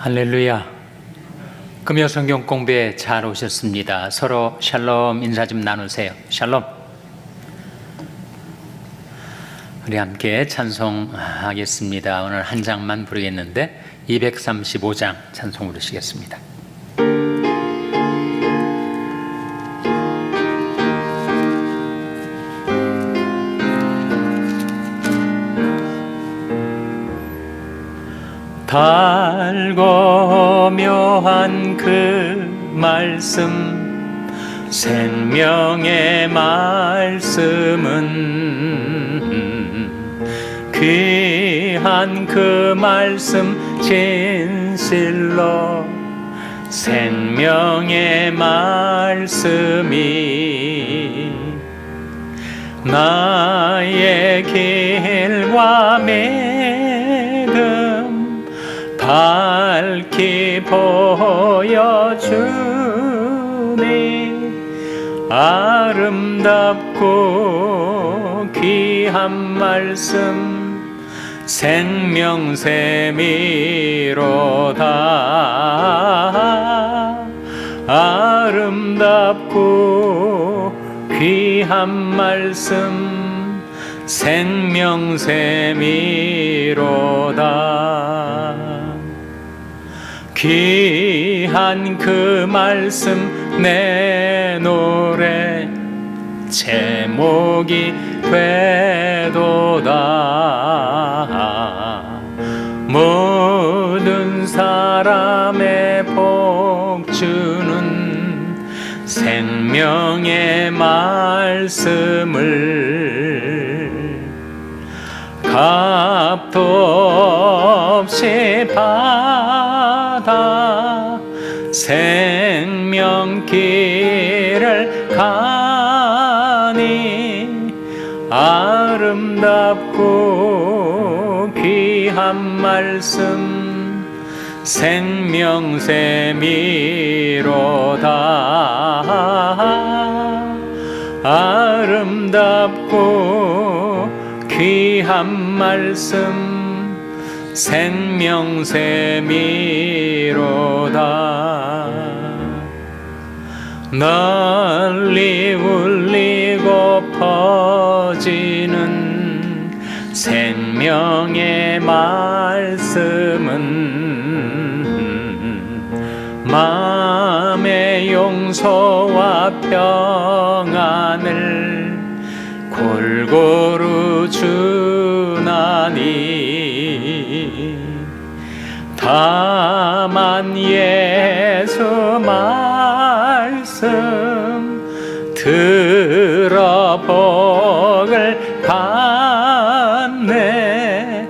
할렐루야. 금요 성경 공부에 잘 오셨습니다. 서로 샬롬 인사 좀 나누세요. 샬롬. 우리 함께 찬송하겠습니다. 오늘 한 장만 부르겠는데 235장 찬송 부르시겠습니다. 달고 묘한 그 말씀, 생명의 말씀은 귀한 그 말씀, 진실로 생명의 말씀이 나의 길과 믿음 밝히 보여주니 아름답고 귀한 말씀, 생명샘이로다. 아름답고 귀한 말씀, 생명샘이로다. 귀한 그 말씀, 내 노래 제목이 되도다. 모든 사람의 복 주는 생명의 말씀을 값도 없이 받아 생명길을 가니 아름답고 귀한 말씀, 생명샘이로다. 아름답고 귀한 말씀, 생명샘이로다. 널리 울리고 퍼지는 생명의 말씀은 마음의 용서와 평안을 골고루 주나니 다만 예수 말씀 들어 복을 받네.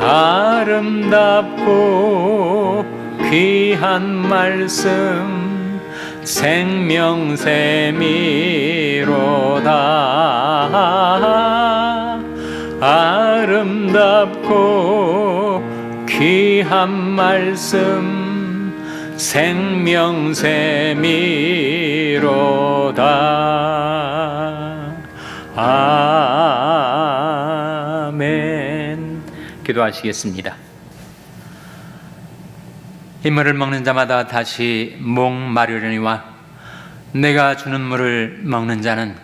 아름답고 귀한 말씀, 생명샘이로다. 아름답고 귀한 말씀, 생명샘이로다. 아멘. 기도하시겠습니다. 이물을 먹는 자마다 다시 목마르려니와 내가 주는 물을 먹는 자는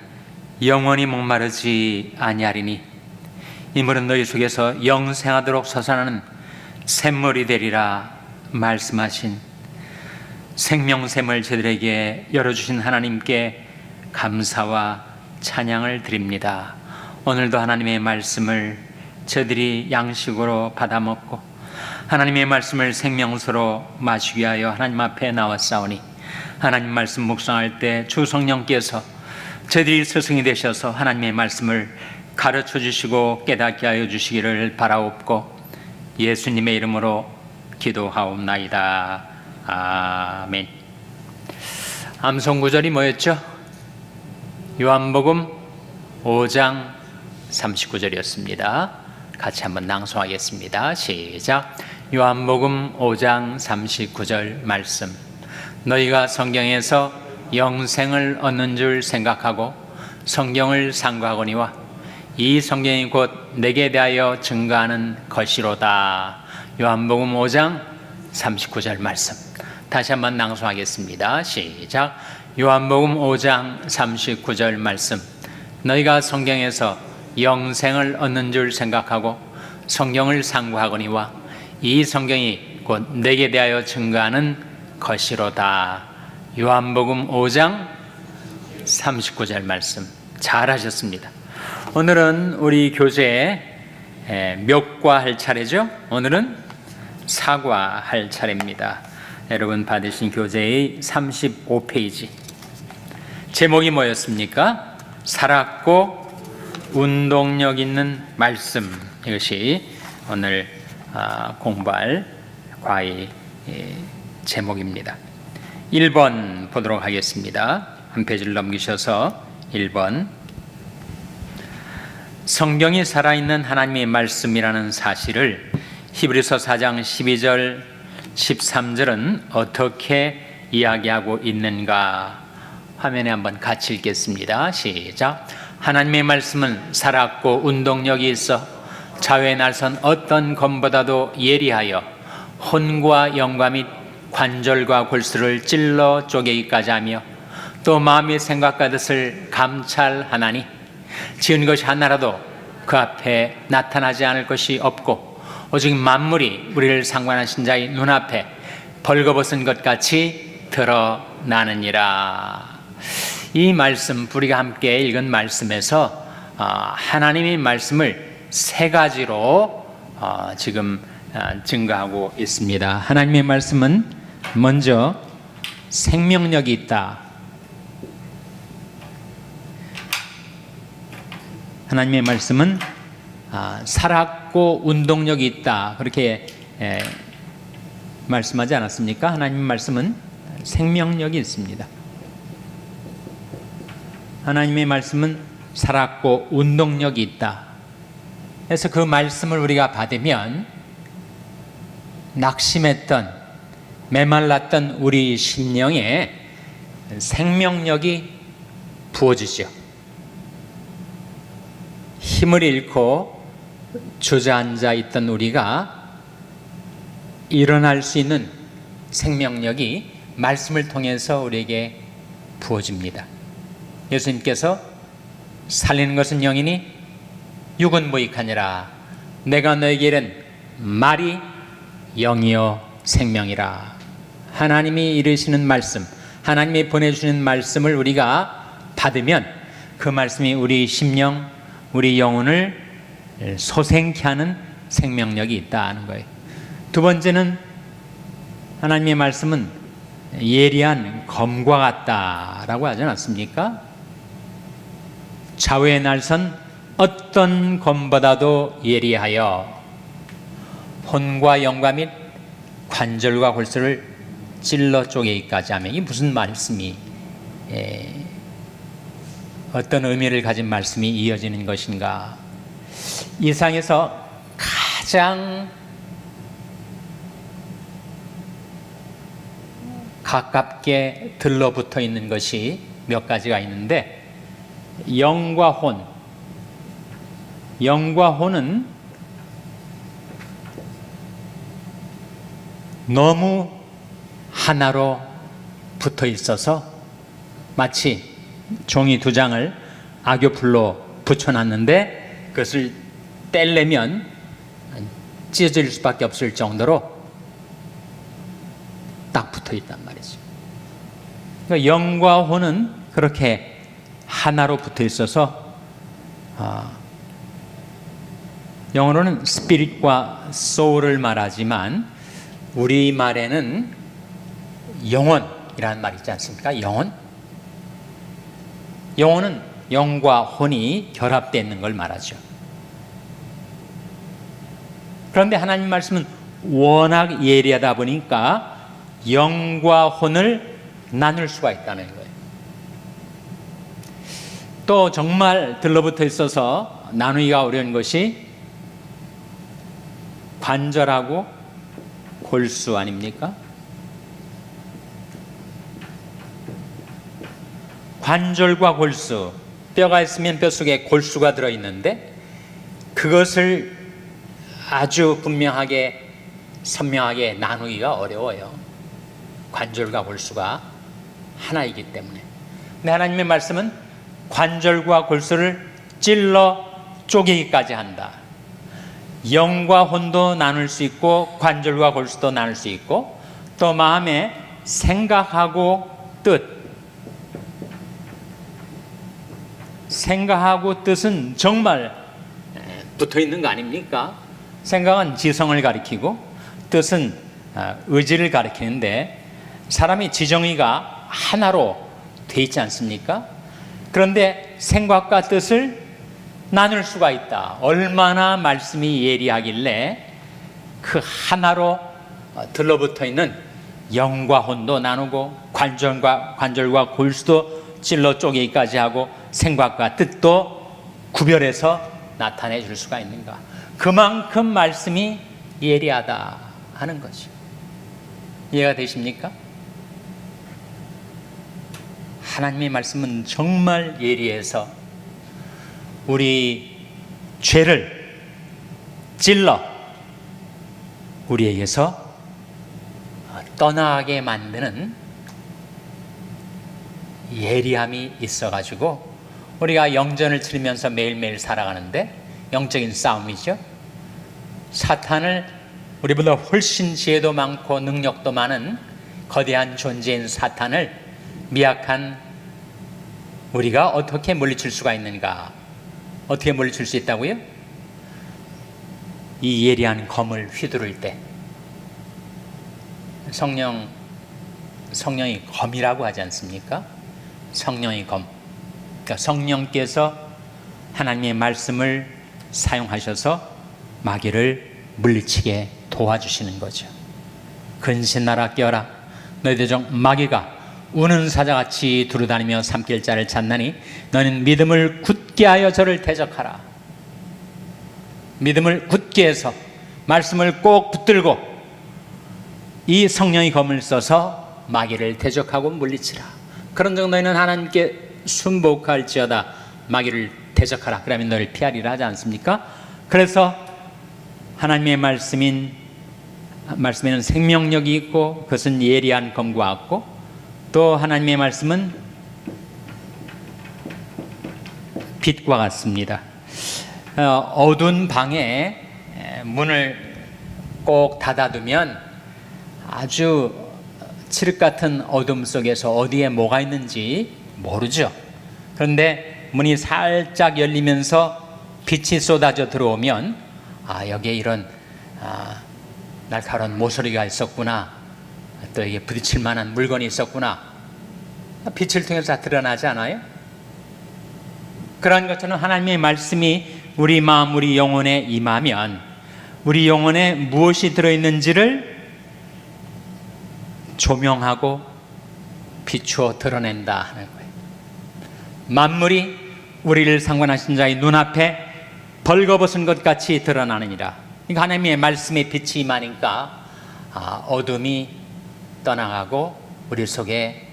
영원히 목마르지 아니하리니 이 물은 너희 속에서 영생하도록 솟아나는 샘물이 되리라 말씀하신 생명샘을 저들에게 열어주신 하나님께 감사와 찬양을 드립니다. 오늘도 하나님의 말씀을 저들이 양식으로 받아먹고 하나님의 말씀을 생명수로 마시기 위하여 하나님 앞에 나왔사오니 하나님 말씀 묵상할 때 주 성령께서 저들이 스승이 되셔서 하나님의 말씀을 가르쳐 주시고 깨닫게 하여 주시기를 바라옵고 예수님의 이름으로 기도하옵나이다. 아멘. 암송 구절이 뭐였죠? 요한복음 5장 39절이었습니다. 같이 한번 낭송하겠습니다. 시작. 요한복음 5장 39절 말씀. 너희가 성경에서 영생을 얻는 줄 생각하고 성경을 상고하거니와 이 성경이 곧 내게 대하여 증거하는 것이로다. 요한복음 5장 39절 말씀 다시 한번 낭송하겠습니다. 시작. 요한복음 5장 39절 말씀. 너희가 성경에서 영생을 얻는 줄 생각하고 성경을 상고하거니와 이 성경이 곧 내게 대하여 증거하는 것이로다. 요한복음 5장 39절 말씀 잘하셨습니다. 오늘은 우리 교재에 묘과할 차례죠. 오늘은 사과할 차례입니다. 여러분 받으신 교재의 35페이지 제목이 뭐였습니까? 살았고 운동력 있는 말씀. 이것이 오늘 공부할 과의 제목입니다. 1번 보도록 하겠습니다. 한 페이지를 넘기셔서 1번. 성경이 살아있는 하나님의 말씀이라는 사실을 히브리서 4장 12절 13절은 어떻게 이야기하고 있는가? 화면에 한번 같이 읽겠습니다. 시작. 하나님의 말씀은 살았고 운동력이 있어 자외의 날선 어떤 검보다도 예리하여 혼과 영과 및 관절과 골수를 찔러 쪼개기까지 하며 또 마음의 생각과 뜻을 감찰하나니 지은 것이 하나라도 그 앞에 나타나지 않을 것이 없고 오직 만물이 우리를 상관하신 자의 눈앞에 벌거벗은 것 같이 드러나느니라. 이 말씀, 우리가 함께 읽은 말씀에서 하나님의 말씀을 세 가지로 지금 증거하고 있습니다. 하나님의 말씀은 먼저 생명력이 있다. 하나님의 말씀은 살았고 운동력이 있다. 그렇게 말씀하지 않았습니까? 하나님의 말씀은 생명력이 있습니다. 하나님의 말씀은 살았고 운동력이 있다. 그래서 그 말씀을 우리가 받으면 낙심했던 메말랐던 우리 심령에 생명력이 부어지죠. 힘을 잃고 주저앉아 있던 우리가 일어날 수 있는 생명력이 말씀을 통해서 우리에게 부어집니다. 예수님께서 살리는 것은 영이니 육은 무익하니라. 내가 너에게 이른 말이 영이요 생명이라. 하나님이 이르시는 말씀, 하나님이 보내주시는 말씀을 우리가 받으면 그 말씀이 우리 심령, 우리 영혼을 소생케 하는 생명력이 있다는 거예요. 두 번째는 하나님의 말씀은 예리한 검과 같다라고 하지 않았습니까? 좌우의 날선 어떤 검보다도 예리하여 혼과 영과 및 관절과 골수를 찔러 쪼개기까지 하며, 이 무슨 말씀이 어떤 의미를 가진 말씀이 이어지는 것인가? 이 세상에서 가장 가깝게 들러붙어 있는 것이 몇 가지가 있는데, 영과 혼. 영과 혼은 너무 하나로 붙어 있어서 마치 종이 두 장을 악교풀로 붙여놨는데 그것을 떼려면 찢어질 수밖에 없을 정도로 딱 붙어 있단 말이죠. 그러니까 영과 혼은 그렇게 하나로 붙어 있어서 영어로는 스피릿과 소울을 말하지만 우리말에는 영혼이라는 말이 있지 않습니까? 영혼? 영혼은 영과 혼이 결합되어 있는 걸 말하죠. 그런데 하나님 말씀은 워낙 예리하다 보니까 영과 혼을 나눌 수가 있다는 거예요. 또 정말 들러붙어 있어서 나누기가 어려운 것이 관절하고 골수 아닙니까? 관절과 골수, 뼈가 있으면 뼈 속에 골수가 들어있는데 그것을 아주 분명하게 선명하게 나누기가 어려워요. 관절과 골수가 하나이기 때문에. 근데 하나님의 말씀은 관절과 골수를 찔러 쪼개기까지 한다. 영과 혼도 나눌 수 있고 관절과 골수도 나눌 수 있고 또 마음의 생각하고 뜻, 생각하고 뜻은 정말 붙어 있는 거 아닙니까? 생각은 지성을 가리키고 뜻은 의지를 가리키는데 사람이 지정의가 하나로 돼 있지 않습니까? 그런데 생각과 뜻을 나눌 수가 있다. 얼마나 말씀이 예리하길래 그 하나로 들러붙어 있는 영과 혼도 나누고 관절과 골수도 찔러 쪼개기까지 하고 생각과 뜻도 구별해서 나타내 줄 수가 있는가. 그만큼 말씀이 예리하다 하는 거죠. 이해가 되십니까? 하나님의 말씀은 정말 예리해서 우리 죄를 찔러 우리에게서 떠나게 만드는 예리함이 있어가지고 우리가 영전을 치르면서 매일매일 살아가는데 영적인 싸움이죠. 사탄을 우리보다 훨씬 지혜도 많고 능력도 많은 거대한 존재인 사탄을 미약한 우리가 어떻게 물리칠 수가 있는가? 어떻게 물리칠 수 있다고요? 이 예리한 검을 휘두를 때 성령이 검이라고 하지 않습니까? 성령의 검. 그러니까 성령께서 하나님의 말씀을 사용하셔서 마귀를 물리치게 도와주시는 거죠. 근신나라 깨어라 너희들 중 마귀가 우는 사자같이 두루다니며 삼킬 자를 찾나니 너는 믿음을 굳게 하여 저를 대적하라. 믿음을 굳게 해서 말씀을 꼭 붙들고 이 성령의 검을 써서 마귀를 대적하고 물리치라. 그런 정도에는 하나님께 순복할지어다 마귀를 대적하라. 그러면 너를 피하리라 하지 않습니까? 그래서 하나님의 말씀에는 생명력이 있고 그것은 예리한 검과 같고 또 하나님의 말씀은 빛과 같습니다. 어두운 방에 문을 꼭 닫아두면 아주 칠흑 같은 어둠 속에서 어디에 뭐가 있는지 모르죠. 그런데 문이 살짝 열리면서 빛이 쏟아져 들어오면 여기에 이런 날카로운 모서리가 있었구나, 또 이게 부딪힐 만한 물건이 있었구나, 빛을 통해서 다 드러나지 않아요? 그러한 것처럼 하나님의 말씀이 우리 마음, 우리 영혼에 임하면 우리 영혼에 무엇이 들어있는지를 조명하고 비추어 드러낸다 하는 거예요. 만물이 우리를 상관하신 자의 눈앞에 벌거벗은 것 같이 드러나느니라. 그러니까 하나님의 말씀에 빛이 임하니까 어둠이 떠나가고 우리 속에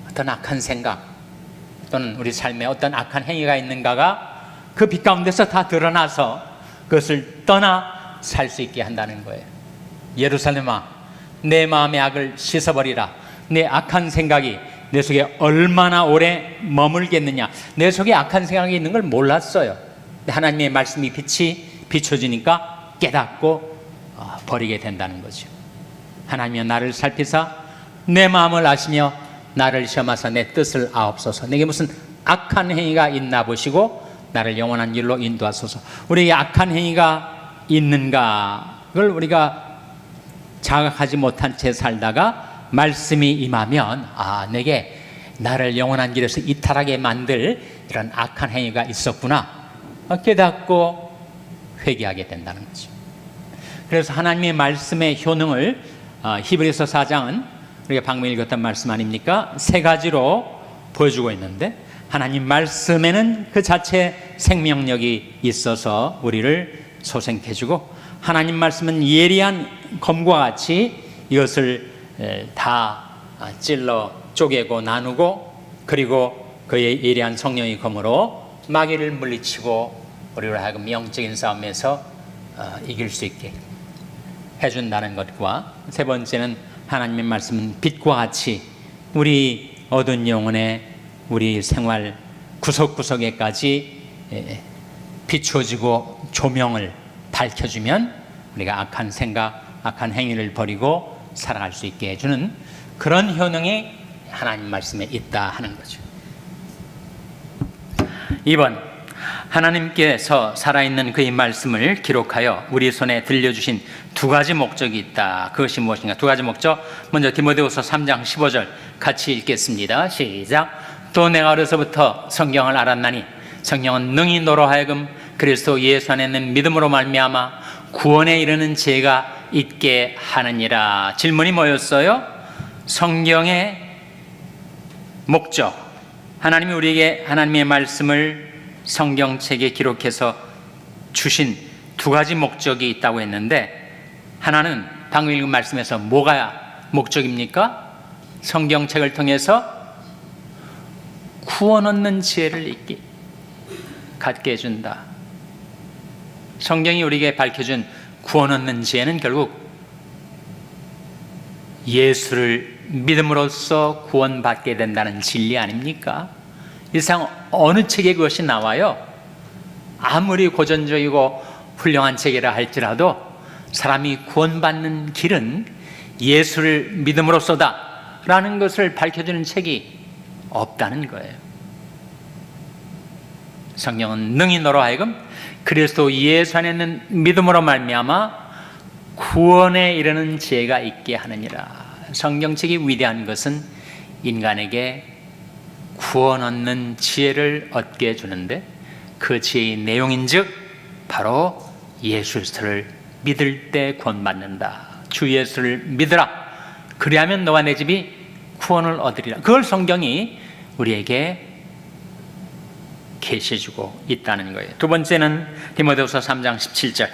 어떤 악한 생각 또는 우리 삶에 어떤 악한 행위가 있는가가 그 빛 가운데서 다 드러나서 그것을 떠나 살 수 있게 한다는 거예요. 예루살렘아, 내 마음의 악을 씻어버리라. 내 악한 생각이 내 속에 얼마나 오래 머물겠느냐. 내 속에 악한 생각이 있는 걸 몰랐어요. 하나님의 말씀이 빛이 비춰지니까 깨닫고 버리게 된다는 거죠. 하나님이 나를 살피사 내 마음을 아시며 나를 시험하사 내 뜻을 아옵소서. 내게 무슨 악한 행위가 있나 보시고 나를 영원한 길로 인도하소서. 우리에게 악한 행위가 있는가 그걸 우리가 자각하지 못한 채 살다가 말씀이 임하면 내게 나를 영원한 길에서 이탈하게 만들 이런 악한 행위가 있었구나 깨닫고 회개하게 된다는 거죠. 그래서 하나님의 말씀의 효능을 히브리서 4장은 우리가 방금 읽었던 말씀 아닙니까? 세 가지로 보여주고 있는데 하나님 말씀에는 그 자체 생명력이 있어서 우리를 소생해주고 하나님 말씀은 예리한 검과 같이 이것을 다 찔러 쪼개고 나누고 그리고 그의 예리한 성령의 검으로 마귀를 물리치고 우리를 하여금 영적인 싸움에서 이길 수 있게 해준다는 것과 세 번째는 하나님의 말씀은 빛과 같이 우리 어두운 영혼의 우리 생활 구석구석에까지 비추어지고 조명을 밝혀주면 우리가 악한 생각, 악한 행위를 버리고 살아갈 수 있게 해주는 그런 효능이 하나님 말씀에 있다 하는 거죠. 2번, 하나님께서 살아있는 그의 말씀을 기록하여 우리 손에 들려주신 두 가지 목적이 있다. 그것이 무엇인가? 두 가지 목적. 먼저 디모데후서 3장 15절 같이 읽겠습니다. 시작. 또 내가 어려서부터 성경을 알았나니 성령은 능히 너로 하여금 그리스도 예수 안에 있는 믿음으로 말미암아 구원에 이르는 지혜가 있게 하느니라. 질문이 뭐였어요? 성경의 목적, 하나님이 우리에게 하나님의 말씀을 성경책에 기록해서 주신 두 가지 목적이 있다고 했는데, 하나는 방금 읽은 말씀에서 뭐가 목적입니까? 성경책을 통해서 구원 얻는 지혜를 갖게 해준다. 성경이 우리에게 밝혀준 구원 얻는 지혜는 결국 예수를 믿음으로써 구원받게 된다는 진리 아닙니까? 이 세상 어느 책에 그것이 나와요? 아무리 고전적이고 훌륭한 책이라 할지라도 사람이 구원받는 길은 예수를 믿음으로써다 라는 것을 밝혀주는 책이 없다는 거예요. 성령은 능히 너로 하여금 그리스도 예수 안에 있는 믿음으로 말미암아 구원에 이르는 지혜가 있게 하느니라. 성경책이 위대한 것은 인간에게 구원 얻는 지혜를 얻게 해주는데, 그 지혜의 내용인즉 바로 예수 그리스도를 믿을 때 구원받는다. 주 예수를 믿으라. 그리하면 너와 내 집이 구원을 얻으리라. 그걸 성경이 우리에게 계시해주고 있다는 거예요. 두 번째는 디모데후서 3장 17절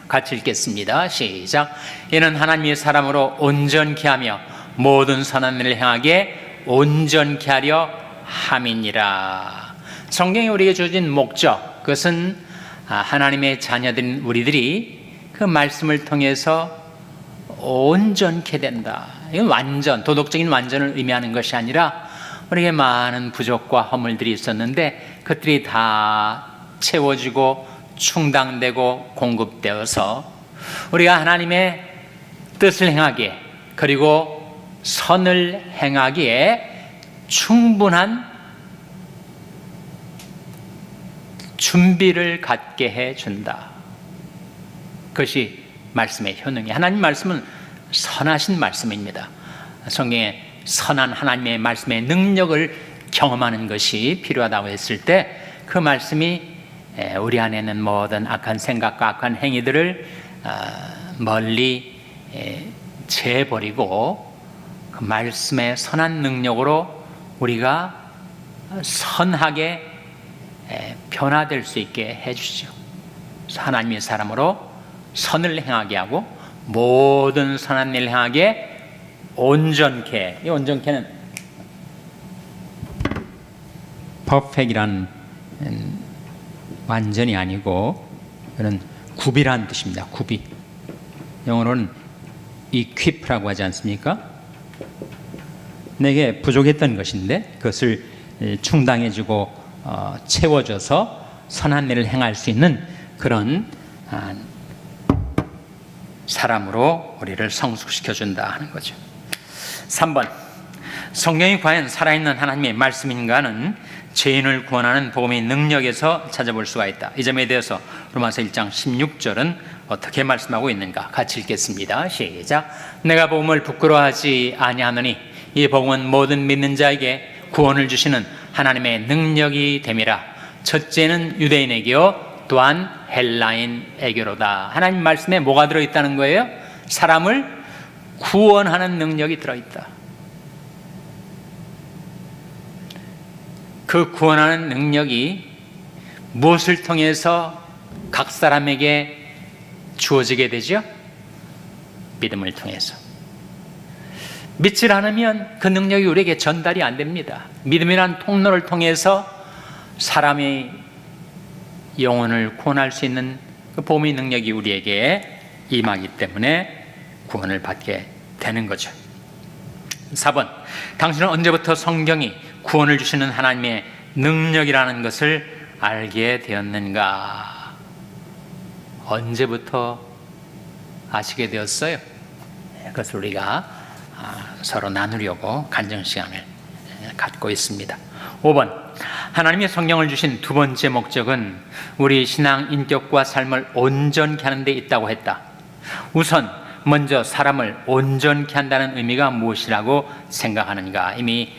같이 읽겠습니다. 시작. 이는 하나님의 사람으로 온전케 하며 모든 선한 일을 행하게 온전케 하려 함이니라. 성경이 우리에게 주어진 목적, 그것은 하나님의 자녀들인 우리들이 그 말씀을 통해서 온전케 된다. 이건 완전, 도덕적인 완전을 의미하는 것이 아니라 우리에게 많은 부족과 허물들이 있었는데 그것들이 다 채워지고 충당되고 공급되어서 우리가 하나님의 뜻을 행하기에, 그리고 선을 행하기에 충분한 준비를 갖게 해준다. 그것이 말씀의 효능이. 하나님 말씀은 선하신 말씀입니다. 성경에 선한 하나님의 말씀의 능력을 경험하는 것이 필요하다고 했을 때 그 말씀이 우리 안에 있는 모든 악한 생각과 악한 행위들을 멀리 제버리고 그 말씀의 선한 능력으로 우리가 선하게 변화될 수 있게 해주시죠. 하나님의 사람으로 선을 행하게 하고 모든 선한 일을 행하게 온전케. 이 온전케는 perfect이란 완전이 아니고 이런 구비라는 뜻입니다. 구비. 영어로는 equip라고 하지 않습니까? 내게 부족했던 것인데 그것을 충당해주고 채워줘서 선한 일을 행할 수 있는 그런 사람으로 우리를 성숙시켜준다 하는 거죠. 3번, 성경이 과연 살아있는 하나님의 말씀인가는 죄인을 구원하는 복음의 능력에서 찾아볼 수가 있다. 이 점에 대해서 로마서 1장 16절은 어떻게 말씀하고 있는가? 같이 읽겠습니다. 시작. 내가 복음을 부끄러워하지 아니하노니 이 복음은 모든 믿는 자에게 구원을 주시는 하나님의 능력이 됨이라. 첫째는 유대인에게요 또한 헬라인에게로다. 하나님 말씀에 뭐가 들어있다는 거예요? 사람을 구원하는 능력이 들어있다. 그 구원하는 능력이 무엇을 통해서 각 사람에게 주어지게 되죠? 믿음을 통해서. 믿지 않으면 그 능력이 우리에게 전달이 안 됩니다. 믿음이란 통로를 통해서 사람의 영혼을 구원할 수 있는 그 복음의 능력이 우리에게 임하기 때문에 구원을 받게 되는 거죠. 4번, 당신은 언제부터 성경이 구원을 주시는 하나님의 능력이라는 것을 알게 되었는가? 언제부터 아시게 되었어요? 그것을 우리가 서로 나누려고 간증 시간을 갖고 있습니다. 5번, 하나님의 성경을 주신 두 번째 목적은 우리 신앙 인격과 삶을 온전케 하는 데 있다고 했다. 우선 먼저 사람을 온전케 한다는 의미가 무엇이라고 생각하는가? 이미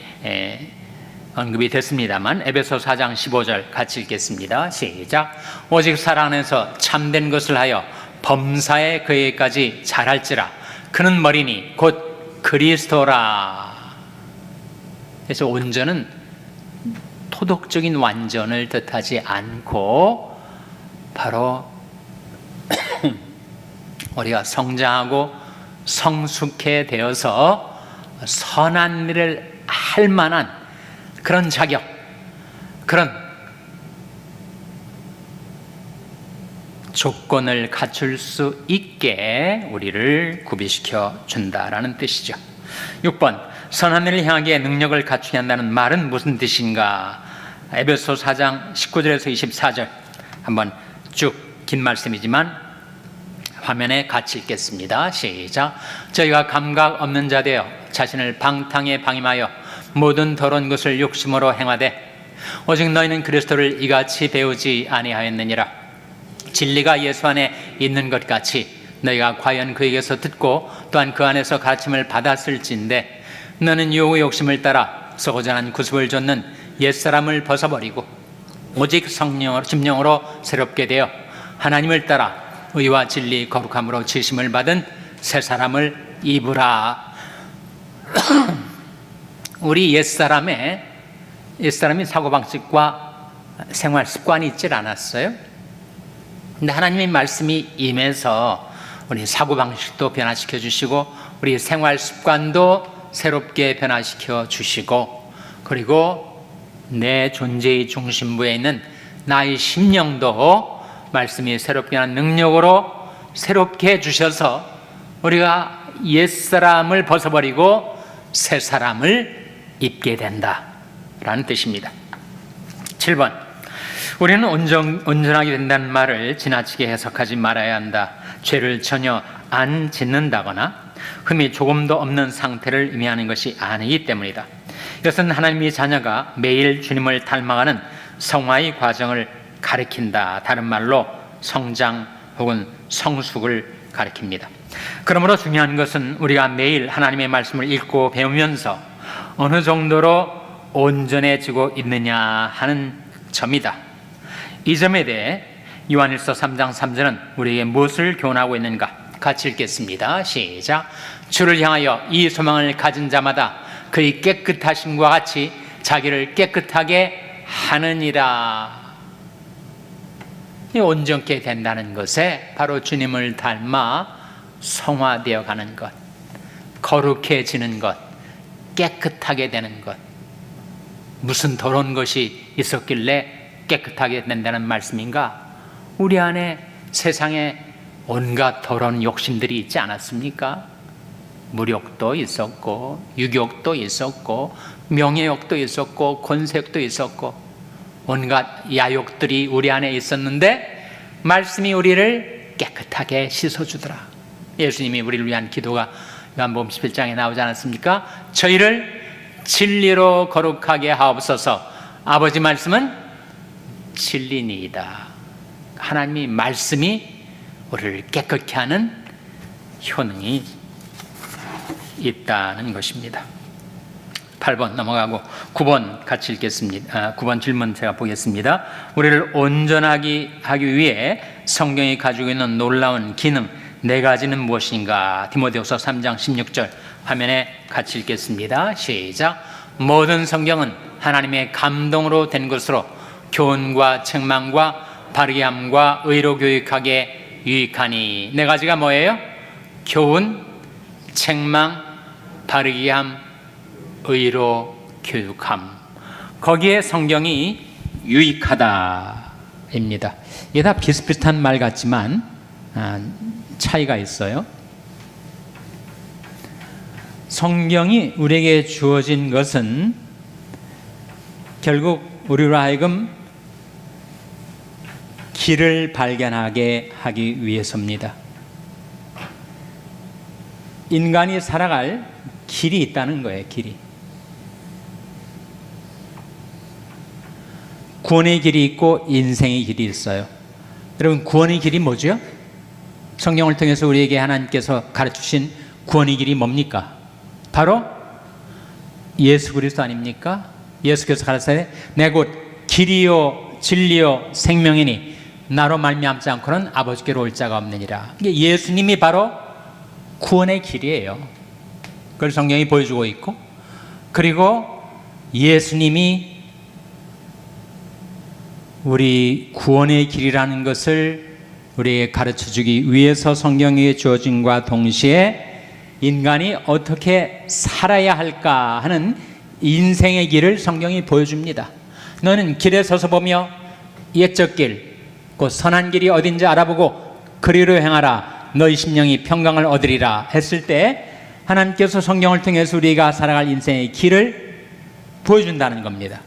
언급이 됐습니다만 에베소 4장 15절 같이 읽겠습니다. 시작. 오직 사랑 안에서 참된 것을 하여 범사에 그에게까지 자랄지라. 그는 머리니 곧 그리스도라. 그래서 온전은 토독적인 완전을 뜻하지 않고 바로 우리가 성장하고 성숙해 되어서 선한 일을 할 만한 그런 자격, 그런 조건을 갖출 수 있게 우리를 구비시켜 준다라는 뜻이죠. 6번, 선한 일을 향하기에 능력을 갖추게 한다는 말은 무슨 뜻인가? 에베소 4장 19절에서 24절 한번 쭉 긴 말씀이지만 화면에 같이 읽겠습니다. 시작. 저희가 감각 없는 자 되어 자신을 방탕에 방임하여 모든 더러운 것을 욕심으로 행하되 오직 너희는 그리스도를 이같이 배우지 아니하였느니라. 진리가 예수 안에 있는 것 같이 너희가 과연 그에게서 듣고 또한 그 안에서 가르침을 받았을진데 너는 유혹의 욕심을 따라 썩어져난 구습을 좇는 옛사람을 벗어버리고 오직 성령으로 심령으로 새롭게 되어 하나님을 따라 의와 진리 거룩함으로 지심을 받은 새 사람을 입으라. 우리 옛사람이 사고방식과 생활 습관이 있질 않았어요. 근데 하나님의 말씀이 임해서 우리 사고방식도 변화시켜 주시고 우리 생활 습관도 새롭게 변화시켜 주시고 그리고 내 존재의 중심부에 있는 나의 심령도 말씀이 새롭게 하는 능력으로 새롭게 해주셔서 우리가 옛사람을 벗어버리고 새 사람을 입게 된다라는 뜻입니다. 7번, 우리는 온전하게 된다는 말을 지나치게 해석하지 말아야 한다. 죄를 전혀 안 짓는다거나 흠이 조금도 없는 상태를 의미하는 것이 아니기 때문이다. 이것은 하나님의 자녀가 매일 주님을 닮아가는 성화의 과정을 가리킨다. 다른 말로 성장 혹은 성숙을 가리킵니다. 그러므로 중요한 것은 우리가 매일 하나님의 말씀을 읽고 배우면서 어느 정도로 온전해지고 있느냐 하는 점이다. 이 점에 대해 요한일서 3장 3절은 우리에게 무엇을 교훈하고 있는가? 같이 읽겠습니다. 시작. 주를 향하여 이 소망을 가진 자마다 그의 깨끗하심과 같이 자기를 깨끗하게 하느니라. 온전케 된다는 것에 바로 주님을 닮아 성화되어 가는 것, 거룩해지는 것, 깨끗하게 되는 것. 무슨 더러운 것이 있었길래 깨끗하게 된다는 말씀인가? 우리 안에 세상에 온갖 더러운 욕심들이 있지 않았습니까? 물욕도 있었고 유욕도 있었고 명예욕도 있었고 권세욕도 있었고 온갖 야욕들이 우리 안에 있었는데 말씀이 우리를 깨끗하게 씻어주더라. 예수님이 우리를 위한 기도가 요한복음 11장에 나오지 않았습니까? 저희를 진리로 거룩하게 하옵소서. 아버지 말씀은 진리니이다. 하나님의 말씀이 우리를 깨끗게 하는 효능이 있다는 것입니다. 8번 넘어가고 9번 같이 읽겠습니다. 9번 질문 제가 보겠습니다. 우리를 온전하게 하기 위해 성경이 가지고 있는 놀라운 기능 4가지는 무엇인가? 디모데후서 3장 16절 화면에 같이 읽겠습니다. 시작. 모든 성경은 하나님의 감동으로 된 것으로 교훈과 책망과 바르게 함과 의로 교육하게 유익하니. 4가지가 뭐예요? 교훈, 책망, 바르게 함, 의로 교육함. 거기에 성경이 유익하다입니다. 이게 다 비슷비슷한 말 같지만 차이가 있어요. 성경이 우리에게 주어진 것은 결국 우리로 하여금 길을 발견하게 하기 위해서입니다. 인간이 살아갈 길이 있다는 거예요. 길이. 구원의 길이 있고 인생의 길이 있어요. 여러분, 구원의 길이 뭐죠? 성경을 통해서 우리에게 하나님께서 가르치신 구원의 길이 뭡니까? 바로 예수 그리스도 아닙니까? 예수께서 가르치되 내 곧 길이요 진리요 생명이니 나로 말미암지 않고는 아버지께로 올 자가 없느니라. 이게 예수님이 바로 구원의 길이에요. 그걸 성경이 보여주고 있고, 그리고 예수님이 우리 구원의 길이라는 것을 우리에게 가르쳐주기 위해서 성경에 주어진과 동시에 인간이 어떻게 살아야 할까 하는 인생의 길을 성경이 보여줍니다. 너는 길에 서서 보며 옛적 길, 그 선한 길이 어딘지 알아보고 그리로 행하라. 너희 심령이 평강을 얻으리라 했을 때 하나님께서 성경을 통해서 우리가 살아갈 인생의 길을 보여준다는 겁니다.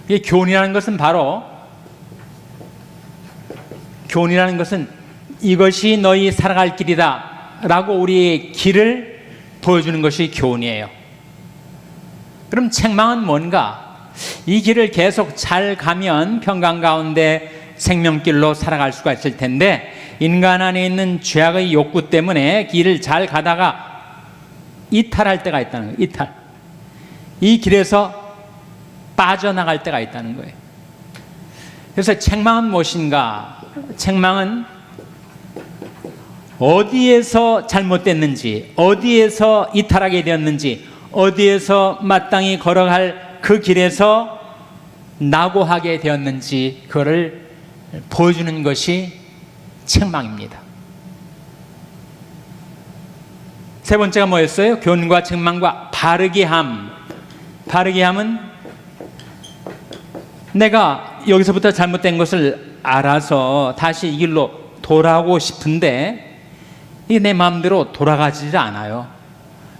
이 교훈이라는 것은 바로 이것이 너희 살아갈 길이다 라고 우리의 길을 보여주는 것이 교훈이에요. 그럼 책망은 뭔가? 이 길을 계속 잘 가면 평강 가운데 생명길로 살아갈 수가 있을 텐데, 인간 안에 있는 죄악의 욕구 때문에 길을 잘 가다가 이탈할 때가 있다는 거예요. 이탈. 이 길에서 빠져나갈 때가 있다는 거예요. 그래서 책망은 무엇인가? 책망은 어디에서 잘못됐는지, 어디에서 이탈하게 되었는지, 어디에서 마땅히 걸어갈 그 길에서 낙오하게 되었는지 그거를 보여주는 것이 책망입니다. 세 번째가 뭐였어요? 교훈과 책망과 바르게 함. 바르게 함은 내가 여기서부터 잘못된 것을 알아서 다시 이 길로 돌아오고 싶은데 이게 내 마음대로 돌아가지 않아요.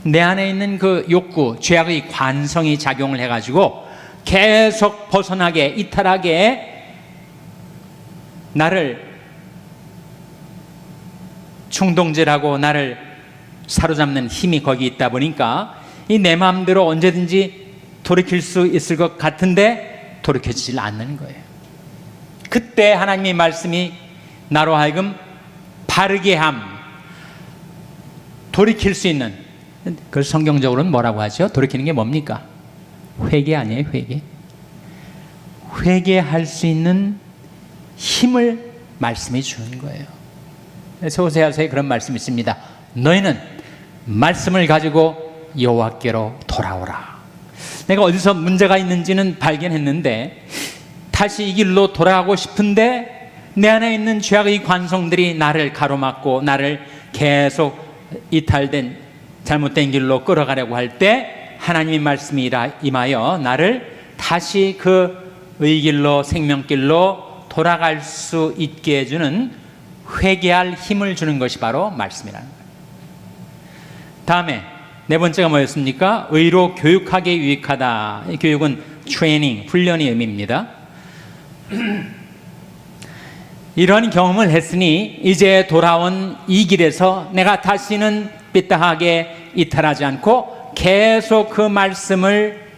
내 안에 있는 그 욕구, 죄악의 관성이 작용을 해가지고 계속 벗어나게, 이탈하게 나를 충동질하고 나를 사로잡는 힘이 거기 있다 보니까 이 내 마음대로 언제든지 돌이킬 수 있을 것 같은데 돌이켜지질 않는 거예요. 그때 하나님의 말씀이 나로 하여금 바르게 함, 돌이킬 수 있는, 그걸 성경적으로는 뭐라고 하죠? 돌이키는 게 뭡니까? 회개 아니에요? 회개. 회개할 수 있는 힘을 말씀이 주는 거예요. 호세아서에 그런 말씀이 있습니다. 너희는 말씀을 가지고 여호와께로 돌아오라. 내가 어디서 문제가 있는지는 발견했는데 다시 이 길로 돌아가고 싶은데 내 안에 있는 죄악의 관성들이 나를 가로막고 나를 계속 이탈된 잘못된 길로 끌어가려고 할 때 하나님의 말씀이 임하여 나를 다시 그 의길로 생명길로 돌아갈 수 있게 해주는 회개할 힘을 주는 것이 바로 말씀이라는 거예요. 다음에 네 번째가 뭐였습니까? 의로 교육하기에 유익하다. 이 교육은 트레이닝, 훈련의 의미입니다. 이런 경험을 했으니 이제 돌아온 이 길에서 내가 다시는 삐딱하게 이탈하지 않고 계속 그 말씀을,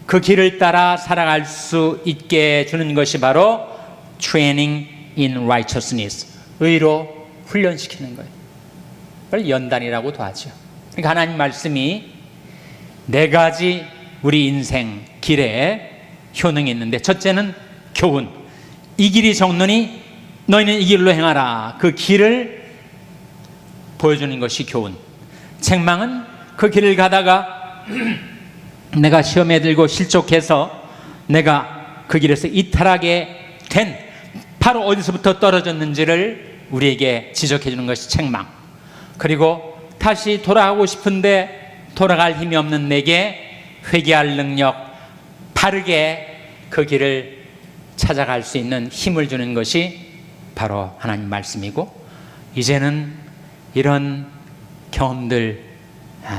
그 길을 따라 살아갈 수 있게 주는 것이 바로 training in righteousness, 의로 훈련시키는 거예요. 그걸 연단이라고도 하죠. 그러니까 하나님 말씀이 네 가지 우리 인생 길에 효능이 있는데, 첫째는 교훈. 이 길이 정론이 너희는 이 길로 행하라. 그 길을 보여주는 것이 교훈. 책망은 그 길을 가다가 내가 시험에 들고 실족해서 내가 그 길에서 이탈하게 된, 바로 어디서부터 떨어졌는지를 우리에게 지적해 주는 것이 책망. 그리고 다시 돌아가고 싶은데 돌아갈 힘이 없는 내게 회개할 능력, 바르게 그 길을 찾아갈 수 있는 힘을 주는 것이 바로 하나님 말씀이고, 이제는 이런 경험들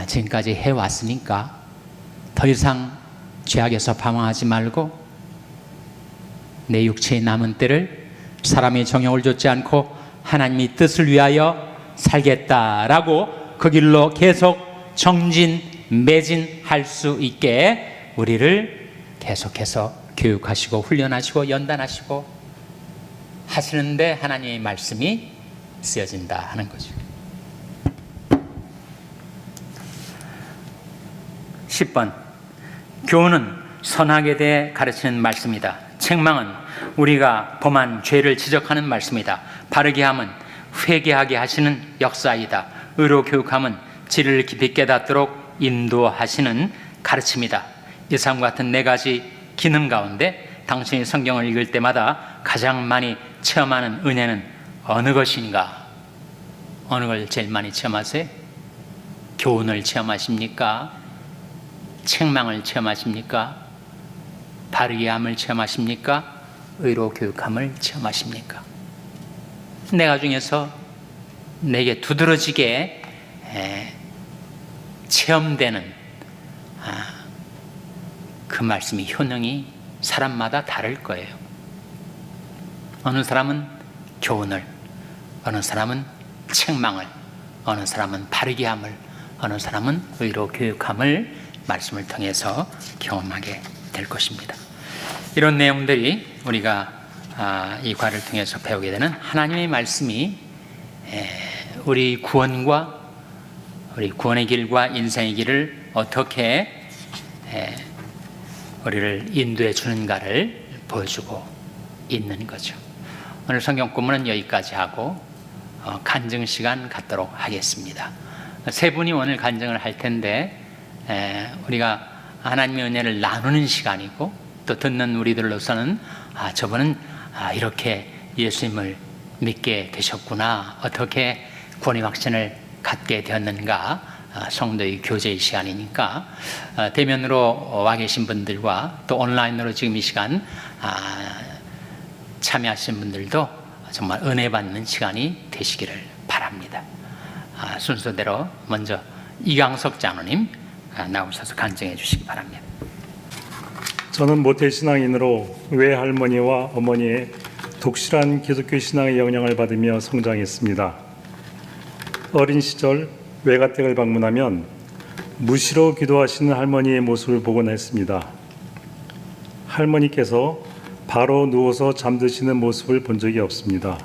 지금까지 해왔으니까 더 이상 죄악에서 방황하지 말고 내 육체의 남은 때를 사람의 정욕을 좇지 않고 하나님의 뜻을 위하여 살겠다라고 그 길로 계속 정진, 매진할 수 있게 우리를 계속해서 교육하시고 훈련하시고 연단하시고 하시는데 하나님의 말씀이 쓰여진다 하는 거죠. 10번 교훈은 선악에 대해 가르치는 말씀이다. 책망은 우리가 범한 죄를 지적하는 말씀이다. 바르게 함은 회개하게 하시는 역사이다. 의로 교육함은 진리를 깊이 깨닫도록 인도하시는 가르침이다. 이상과 같은 네 가지 기능 가운데 당신이 성경을 읽을 때마다 가장 많이 체험하는 은혜는 어느 것인가? 어느 걸 제일 많이 체험하세요? 교훈을 체험하십니까? 책망을 체험하십니까? 바르게 함을 체험하십니까? 의로 교육함을 체험하십니까? 내가 중에서 내게 두드러지게 체험되는 그 말씀의 효능이 사람마다 다를 거예요. 어느 사람은 교훈을, 어느 사람은 책망을, 어느 사람은 바르게 함을, 어느 사람은 의로 교육함을 말씀을 통해서 경험하게 될 것입니다. 이런 내용들이 우리가 이 과를 통해서 배우게 되는 하나님의 말씀이 우리 구원과 우리 구원의 길과 인생의 길을 어떻게 우리를 인도해 주는가를 보여주고 있는 거죠. 오늘 성경 본문은 여기까지 하고 간증 시간 갖도록 하겠습니다. 세 분이 오늘 간증을 할 텐데 우리가 하나님의 은혜를 나누는 시간이고 또 듣는 우리들로서는 저분은 이렇게 예수님을 믿게 되셨구나, 어떻게 구원의 확신을 갖게 되었는가, 성도의 교제의 시간이니까 대면으로 와 계신 분들과 또 온라인으로 지금 이 시간 참여하신 분들도 정말 은혜 받는 시간이 되시기를 바랍니다. 순서대로 먼저 이강석 장로님 나오셔서 간증해 주시기 바랍니다. 저는 모태신앙인으로 외할머니와 어머니의 독실한 기독교 신앙의 영향을 받으며 성장했습니다. 어린 시절 외가댁을 방문하면 무시로 기도하시는 할머니의 모습을 보곤 했습니다. 할머니께서 바로 누워서 잠드시는 모습을 본 적이 없습니다.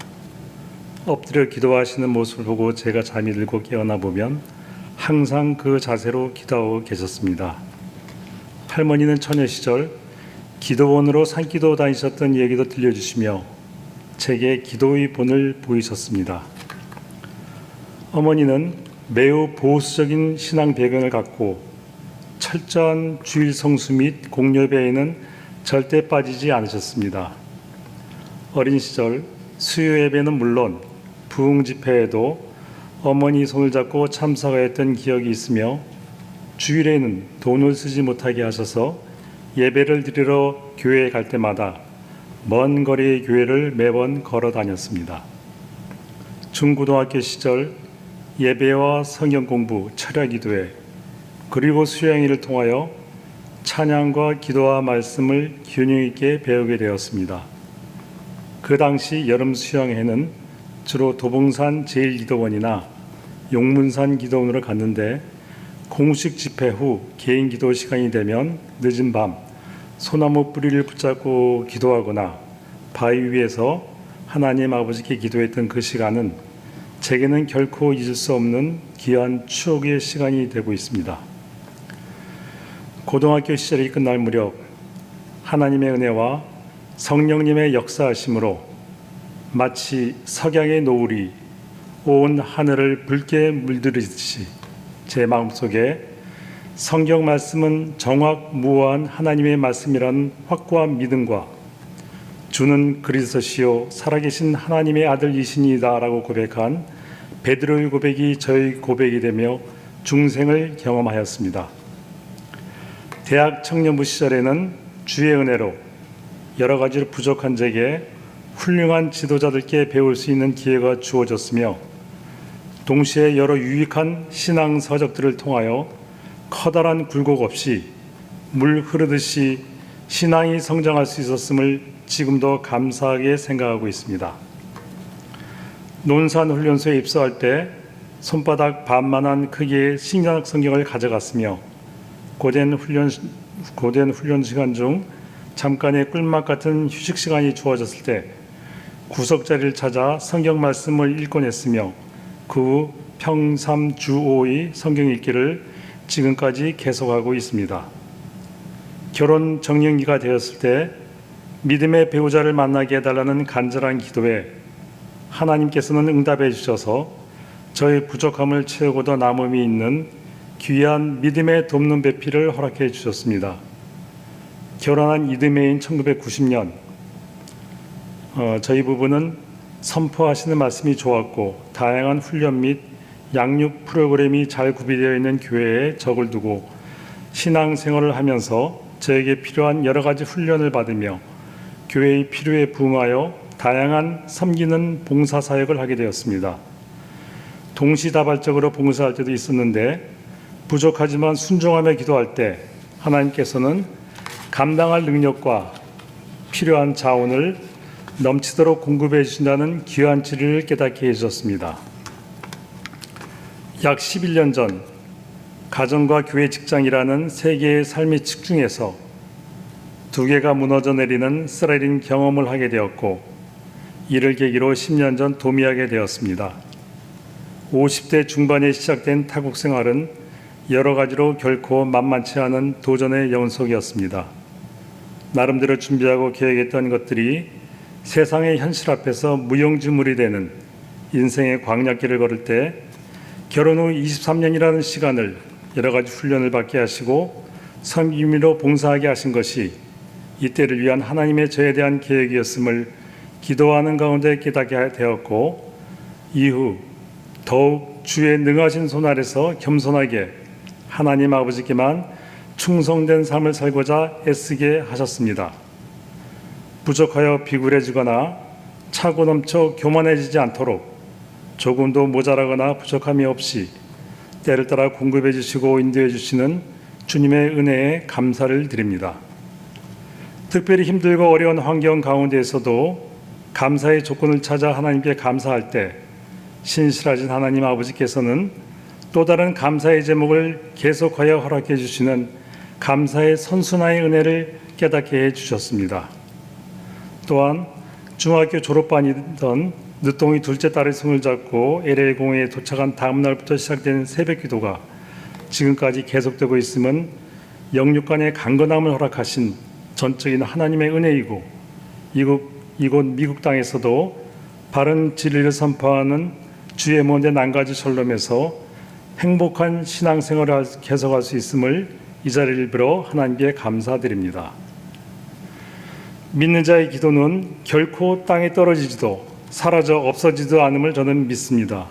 엎드려 기도하시는 모습을 보고 제가 잠이 들고 깨어나 보면 항상 그 자세로 기도하고 계셨습니다. 할머니는 처녀 시절 기도원으로 산기도 다니셨던 얘기도 들려주시며 제게 기도의 본을 보이셨습니다. 어머니는 매우 보수적인 신앙 배경을 갖고 철저한 주일 성수 및 공예배에는 절대 빠지지 않으셨습니다. 어린 시절 수요 예배는 물론 부흥 집회에도 어머니 손을 잡고 참석하였던 기억이 있으며 주일에는 돈을 쓰지 못하게 하셔서 예배를 드리러 교회에 갈 때마다 먼 거리의 교회를 매번 걸어 다녔습니다. 중고등학교 시절 예배와 성경 공부, 철야 기도회, 그리고 수양회를 통하여 찬양과 기도와 말씀을 균형 있게 배우게 되었습니다. 그 당시 여름 수양회는 주로 도봉산 제1기도원이나 용문산 기도원으로 갔는데 공식 집회 후 개인 기도 시간이 되면 늦은 밤 소나무 뿌리를 붙잡고 기도하거나 바위 위에서 하나님 아버지께 기도했던 그 시간은 제게는 결코 잊을 수 없는 귀한 추억의 시간이 되고 있습니다. 고등학교 시절이 끝날 무렵 하나님의 은혜와 성령님의 역사하심으로 마치 석양의 노을이 온 하늘을 붉게 물들이듯이 제 마음속에 성경 말씀은 정확무오한 하나님의 말씀이라는 확고한 믿음과 주는 그리스도시요 살아계신 하나님의 아들이시니이다 라고 고백한 베드로의 고백이 저의 고백이 되며 중생을 경험하였습니다. 대학 청년부 시절에는 주의 은혜로 여러 가지로 부족한 제게 훌륭한 지도자들께 배울 수 있는 기회가 주어졌으며 동시에 여러 유익한 신앙 서적들을 통하여 커다란 굴곡 없이 물 흐르듯이 신앙이 성장할 수 있었음을 지금도 감사하게 생각하고 있습니다. 논산훈련소에 입소할 때 손바닥 반만한 크기의 신약 성경을 가져갔으며 고된 훈련 시간 중 잠깐의 꿀맛 같은 휴식 시간이 주어졌을 때 구석자리를 찾아 성경 말씀을 읽곤 했으며 그 후 평삼 주5의 성경 읽기를 지금까지 계속하고 있습니다. 결혼 정년기가 되었을 때 믿음의 배우자를 만나게 해달라는 간절한 기도에 하나님께서는 응답해 주셔서 저의 부족함을 채우고도 남음이 있는 귀한 믿음의 돕는 배필을 허락해 주셨습니다. 결혼한 이듬해인 1990년 저희 부부는 선포하시는 말씀이 좋았고 다양한 훈련 및 양육 프로그램이 잘 구비되어 있는 교회에 적을 두고 신앙생활을 하면서 저에게 필요한 여러 가지 훈련을 받으며 교회의 필요에 부응하여 다양한 섬기는 봉사 사역을 하게 되었습니다. 동시다발적으로 봉사할 때도 있었는데 부족하지만 순종하며 기도할 때 하나님께서는 감당할 능력과 필요한 자원을 넘치도록 공급해 주신다는 귀한 진리를 깨닫게 해주셨습니다. 약 11년 전 가정과 교회 직장이라는 세 개의 삶의 측 중에서 두 개가 무너져 내리는 쓰라린 경험을 하게 되었고 이를 계기로 10년 전 도미하게 되었습니다. 50대 중반에 시작된 타국 생활은 여러 가지로 결코 만만치 않은 도전의 연속이었습니다. 나름대로 준비하고 계획했던 것들이 세상의 현실 앞에서 무용지물이 되는 인생의 광야길을 걸을 때 결혼 후 23년이라는 시간을 여러 가지 훈련을 받게 하시고 섬김으로 봉사하게 하신 것이 이때를 위한 하나님의 저에 대한 계획이었음을 기도하는 가운데 깨닫게 되었고 이후 더욱 주의 능하신 손 아래서 겸손하게 하나님 아버지께만 충성된 삶을 살고자 애쓰게 하셨습니다. 부족하여 비굴해지거나 차고 넘쳐 교만해지지 않도록 조금도 모자라거나 부족함이 없이 때를 따라 공급해 주시고 인도해 주시는 주님의 은혜에 감사를 드립니다. 특별히 힘들고 어려운 환경 가운데에서도 감사의 조건을 찾아 하나님께 감사할 때 신실하신 하나님 아버지께서는 또 다른 감사의 제목을 계속하여 허락해 주시는 감사의 선순환의 은혜를 깨닫게 해 주셨습니다. 또한 중학교 졸업반이던 늦둥이 둘째 딸의 손을 잡고 LA 공회에 도착한 다음 날부터 시작된 새벽 기도가 지금까지 계속되고 있음은 영육간의 강건함을 허락하신 전적인 하나님의 은혜이고 이곳 미국 땅에서도 바른 진리를 선포하는 주의 먼데 난가지 샬롬에서 행복한 신앙생활을 계속할 수 있음을 이 자리를 빌어 하나님께 감사드립니다. 믿는 자의 기도는 결코 땅에 떨어지지도 사라져 없어지지도 않음을 저는 믿습니다.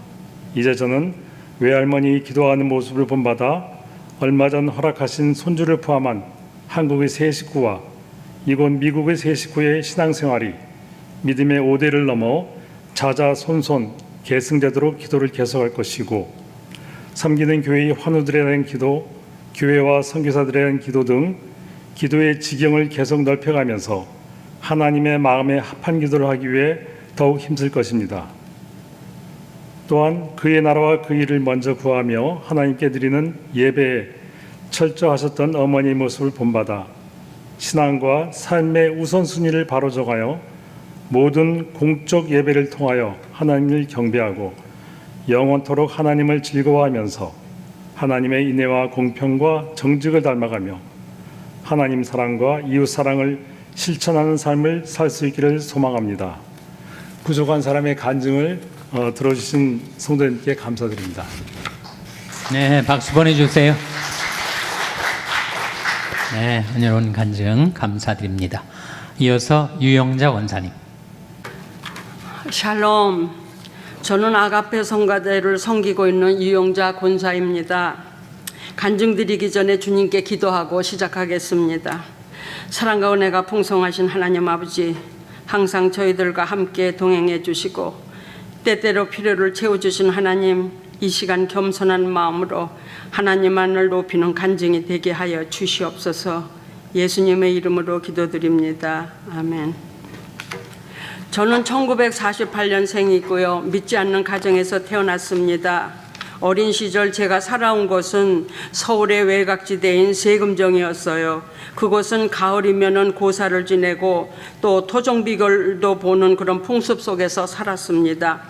이제 저는 외할머니 기도하는 모습을 본받아 얼마 전 허락하신 손주를 포함한 한국의 세 식구와 이곳 미국의 세 식구의 신앙생활이 믿음의 5대를 넘어 자자손손 계승되도록 기도를 계속할 것이고 섬기는 교회의 환우들에 대한 기도, 교회와 선교사들에 대한 기도 등 기도의 지경을 계속 넓혀가면서 하나님의 마음에 합한 기도를 하기 위해 더욱 힘쓸 것입니다. 또한 그의 나라와 그 일을 먼저 구하며 하나님께 드리는 예배에 철저하셨던 어머니의 모습을 본받아 신앙과 삶의 우선순위를 바로 정하여 모든 공적 예배를 통하여 하나님을 경배하고 영원토록 하나님을 즐거워하면서 하나님의 인애와 공평과 정직을 닮아가며 하나님 사랑과 이웃 사랑을 실천하는 삶을 살 수 있기를 소망합니다. 부족한 사람의 간증을 들어주신 성도님께 감사드립니다. 네, 박수 보내주세요. 네, 은혜로운 간증 감사드립니다. 이어서 유영자 원사님. 샬롬. 저는 아가페 성가대를 섬기고 있는 유영자 권사입니다. 간증 드리기 전에 주님께 기도하고 시작하겠습니다. 사랑과 은혜가 풍성하신 하나님 아버지, 항상 저희들과 함께 동행해 주시고 때때로 필요를 채워주신 하나님, 이 시간 겸손한 마음으로 하나님만을 높이는 간증이 되게 하여 주시옵소서. 예수님의 이름으로 기도드립니다. 아멘. 저는 1948년생이고요. 믿지 않는 가정에서 태어났습니다. 어린 시절 제가 살아온 곳은 서울의 외곽지대인 세금정이었어요. 그곳은 가을이면은 고사를 지내고 또 토종비걸도 보는 그런 풍습 속에서 살았습니다.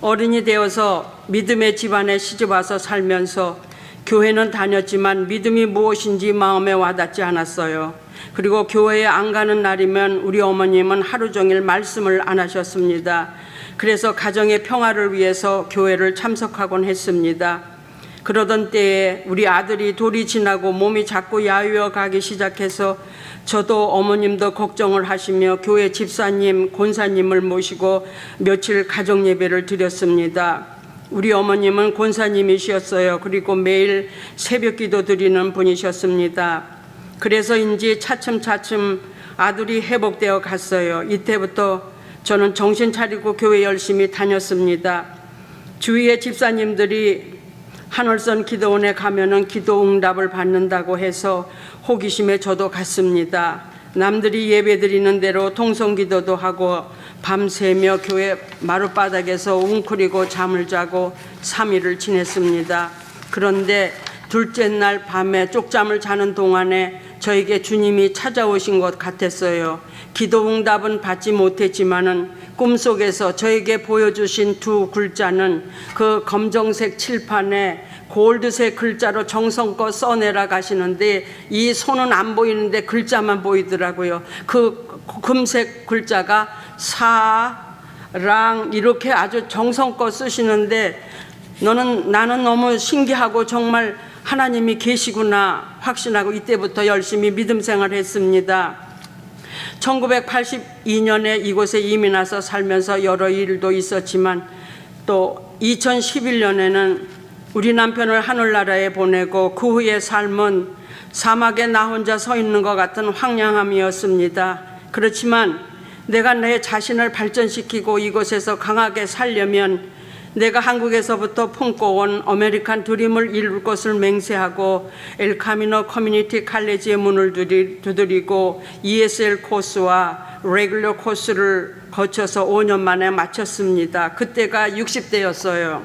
어른이 되어서 믿음의 집안에 시집와서 살면서 교회는 다녔지만 믿음이 무엇인지 마음에 와닿지 않았어요. 그리고 교회에 안 가는 날이면 우리 어머님은 하루 종일 말씀을 안 하셨습니다. 그래서 가정의 평화를 위해서 교회를 참석하곤 했습니다. 그러던 때에 우리 아들이 돌이 지나고 몸이 자꾸 야위어 가기 시작해서 저도 어머님도 걱정을 하시며 교회 집사님, 권사님을 모시고 며칠 가정 예배를 드렸습니다. 우리 어머님은 권사님이셨어요. 그리고 매일 새벽 기도 드리는 분이셨습니다. 그래서인지 차츰차츰 아들이 회복되어 갔어요. 이때부터 저는 정신 차리고 교회 열심히 다녔습니다. 주위의 집사님들이 한월선 기도원에 가면은 기도 응답을 받는다고 해서 호기심에 저도 갔습니다. 남들이 예배 드리는 대로 통성기도도 하고 밤새며 교회 마룻바닥에서 웅크리고 잠을 자고 3일을 지냈습니다. 그런데 둘째 날 밤에 쪽잠을 자는 동안에 저에게 주님이 찾아오신 것 같았어요. 기도 응답은 받지 못했지만은 꿈속에서 저에게 보여주신 두 글자는 그 검정색 칠판에 골드색 글자로 정성껏 써내라 가시는데 이 손은 안 보이는데 글자만 보이더라고요. 그 금색 글자가 사랑 이렇게 아주 정성껏 쓰시는데 나는 너무 신기하고 정말 하나님이 계시구나 확신하고 이때부터 열심히 믿음 생활했습니다. 1982년에 이곳에 이민 와서 살면서 여러 일도 있었지만 또 2011년에는 우리 남편을 하늘나라에 보내고 그 후의 삶은 사막에 나 혼자 서 있는 것 같은 황량함이었습니다. 그렇지만 내가 내 자신을 발전시키고 이곳에서 강하게 살려면 내가 한국에서부터 품고 온 아메리칸 드림을 이룰 것을 맹세하고 엘카미노 커뮤니티 칼리지의 문을 두드리고 ESL 코스와 레귤러 코스를 거쳐서 5년 만에 마쳤습니다. 그때가 60대였어요.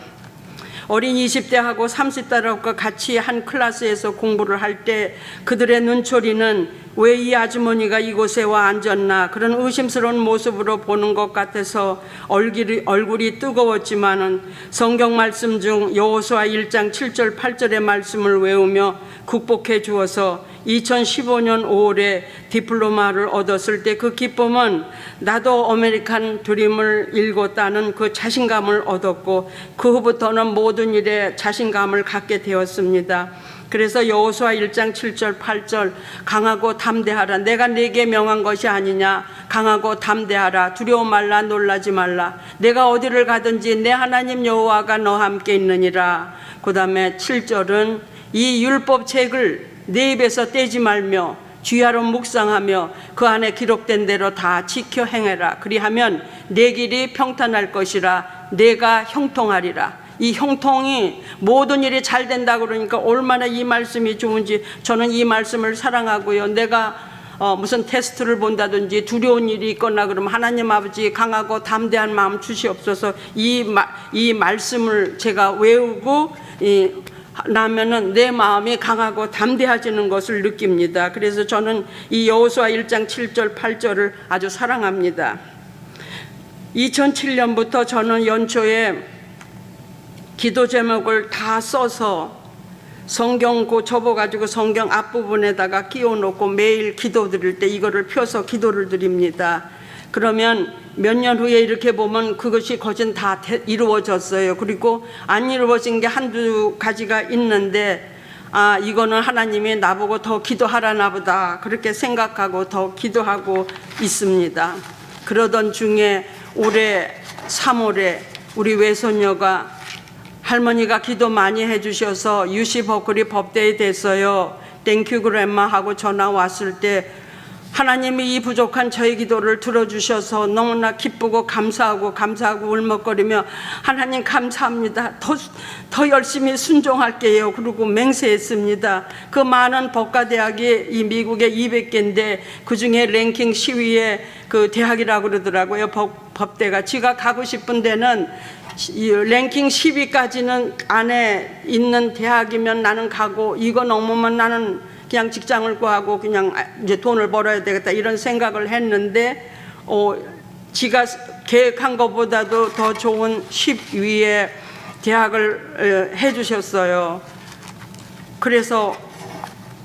어린 20대하고 30대하고 같이 한 클래스에서 공부를 할 때 그들의 눈초리는 왜 이 아주머니가 이곳에 와 앉았나 그런 의심스러운 모습으로 보는 것 같아서 얼굴이 뜨거웠지만은 성경 말씀 중 여호수아 1장 7절 8절의 말씀을 외우며 극복해 주어서 2015년 5월에 디플로마를 얻었을 때 그 기쁨은 나도 아메리칸 드림을 읽었다는 그 자신감을 얻었고 그 후부터는 모든 일에 자신감을 갖게 되었습니다. 그래서 여호수아 1장 7절 8절 강하고 담대하라 내가 네게 명한 것이 아니냐 강하고 담대하라 두려워 말라 놀라지 말라 내가 어디를 가든지 내 하나님 여호와가 너와 함께 있느니라. 그 다음에 7절은 이 율법책을 내 입에서 떼지 말며 주야로 묵상하며 그 안에 기록된 대로 다 지켜 행해라. 그리하면 내 길이 평탄할 것이라 내가 형통하리라. 이 형통이 모든 일이 잘 된다 그러니까 얼마나 이 말씀이 좋은지 저는 이 말씀을 사랑하고요. 내가 무슨 테스트를 본다든지 두려운 일이 있거나 그러면 하나님 아버지 강하고 담대한 마음 주시옵소서. 이 말씀을 제가 외우고 나면은 내 마음이 강하고 담대해지는 것을 느낍니다. 그래서 저는 이 여호수아 1장 7절 8절을 아주 사랑합니다. 2007년부터 저는 연초에 기도 제목을 다 써서 성경 접어가지고 성경 앞부분에다가 끼워놓고 매일 기도 드릴 때 이거를 펴서 기도를 드립니다. 그러면 몇 년 후에 이렇게 보면 그것이 거진 다 이루어졌어요. 그리고 안 이루어진 게 한두 가지가 있는데 이거는 하나님이 나보고 더 기도하라나 보다 그렇게 생각하고 더 기도하고 있습니다. 그러던 중에 올해 3월에 우리 외손녀가 할머니가 기도 많이 해주셔서 유시 버클리 법대에 됐어요. 땡큐 그랜마 하고 전화 왔을 때 하나님이 이 부족한 저의 기도를 들어주셔서 너무나 기쁘고 감사하고 울먹거리며 하나님 감사합니다. 더 열심히 순종할게요. 그리고 맹세했습니다. 그 많은 법과대학이 이 미국에 200개인데 그중에 랭킹 10위의 그 대학이라고 그러더라고요. 법대가. 지가 가고 싶은 데는 이 랭킹 10위까지는 안에 있는 대학이면 나는 가고 이거 넘으면 나는 그냥 직장을 구하고 그냥 이제 돈을 벌어야 되겠다 이런 생각을 했는데 지가 계획한 것보다도 더 좋은 10위의 대학을 해주셨어요. 그래서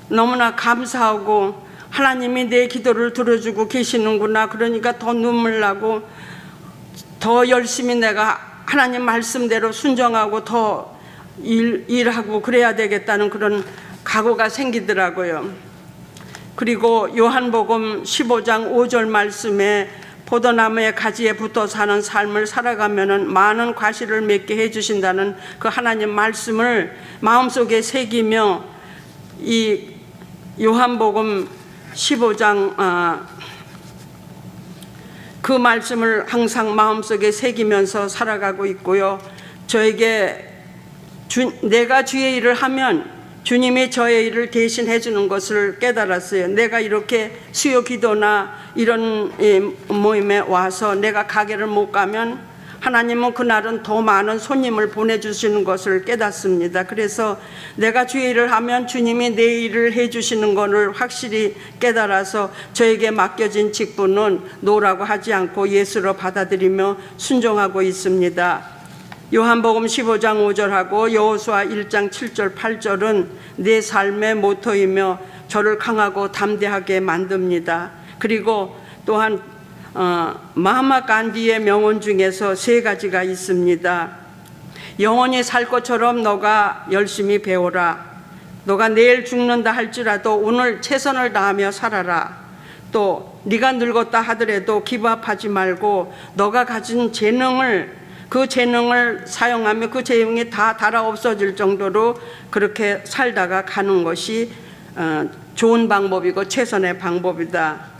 너무나 감사하고 하나님이 내 기도를 들어주고 계시는구나. 그러니까 더 눈물 나고 더 열심히 내가 하나님 말씀대로 순종하고 더 일하고 그래야 되겠다는 그런 각오가 생기더라고요. 그리고 요한복음 15장 5절 말씀에 포도나무의 가지에 붙어 사는 삶을 살아가면은 많은 과실을 맺게 해주신다는 그 하나님 말씀을 마음속에 새기며 이 요한복음 15장 그 말씀을 항상 마음속에 새기면서 살아가고 있고요. 저에게 내가 주의 일을 하면 주님이 저의 일을 대신해 주는 것을 깨달았어요. 내가 이렇게 수요 기도나 이런 모임에 와서 내가 가게를 못 가면 하나님은 그날은 더 많은 손님을 보내주시는 것을 깨닫습니다. 그래서 내가 주의 일을 하면 주님이 내 일을 해주시는 것을 확실히 깨달아서 저에게 맡겨진 직분은 노라고 하지 않고 예수로 받아들이며 순종하고 있습니다. 요한복음 15장 5절하고 여호수아 1장 7절 8절은 내 삶의 모토이며 저를 강하고 담대하게 만듭니다. 그리고 또한 마하마 간디의 명언 중에서 3가지가 있습니다. 영원히 살 것처럼 너가 열심히 배워라. 너가 내일 죽는다 할지라도 오늘 최선을 다하며 살아라. 또 네가 늙었다 하더라도 기밥하지 말고 너가 가진 그 재능을 사용하며 그 재능이 다 달아 없어질 정도로 그렇게 살다가 가는 것이 좋은 방법이고 최선의 방법이다.